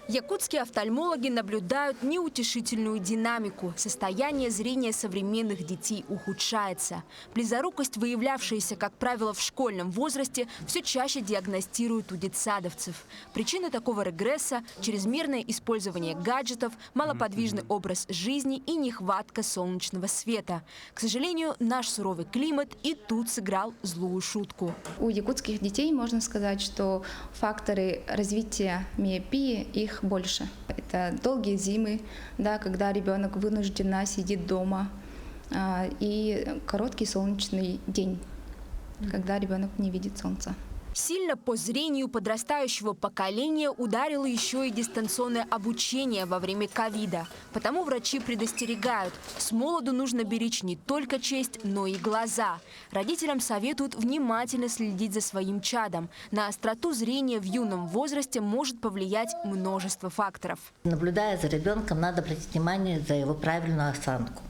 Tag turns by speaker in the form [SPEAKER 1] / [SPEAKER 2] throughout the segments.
[SPEAKER 1] Якутские офтальмологи наблюдают неутешительную динамику. Состояние зрения современных детей ухудшается. Близорукость, выявлявшаяся, как правило, в школьном возрасте, все чаще диагностируют у детсадовцев. Причины такого регресса – чрезмерное использование гаджетов, малоподвижный образ жизни и нехватка солнечного света. К сожалению, наш суровый климат и тут сыграл злую шутку.
[SPEAKER 2] У якутских детей можно сказать, что факторы развития миопии их больше. Это долгие зимы, да, когда ребенок вынужденно сидит дома, и короткий солнечный день, когда ребенок не видит солнца.
[SPEAKER 1] Сильно по зрению подрастающего поколения ударило еще и дистанционное обучение во время ковида. Потому врачи предостерегают, с молоду нужно беречь не только честь, но и глаза. Родителям советуют внимательно следить за своим чадом. На остроту зрения в юном возрасте может повлиять множество факторов.
[SPEAKER 3] Наблюдая за ребенком, надо обратить внимание за его правильную осанку,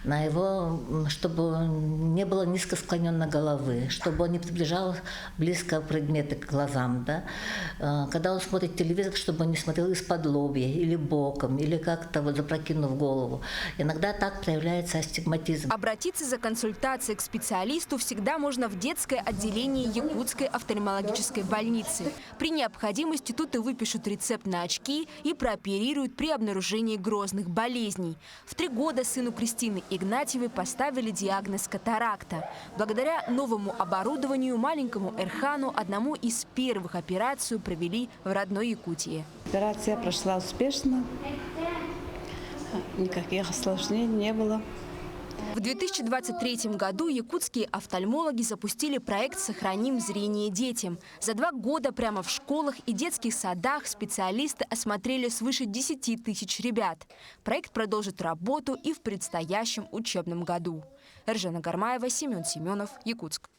[SPEAKER 3] на его, чтобы не было низко склоненной головы, чтобы он не приближал близко предметы к глазам. Да? Когда он смотрит телевизор, чтобы он не смотрел из-под лобья или боком, или как-то вот запрокинув голову. Иногда так проявляется астигматизм.
[SPEAKER 1] Обратиться за консультацией к специалисту всегда можно в детское отделение Якутской офтальмологической больницы. При необходимости тут и выпишут рецепт на очки и прооперируют при обнаружении грозных болезней. В 3 года сыну Кристины Игнатьевой поставили диагноз катаракта. Благодаря новому оборудованию маленькому Эрхану одному из первых операцию провели в родной Якутии.
[SPEAKER 4] Операция прошла успешно, никаких осложнений не было.
[SPEAKER 1] В 2023 году якутские офтальмологи запустили проект «Сохраним зрение детям». За 2 года прямо в школах и детских садах специалисты осмотрели свыше 10 тысяч ребят. Проект продолжит работу и в предстоящем учебном году. Эржена Гармаева, Семен Семенов, Якутск.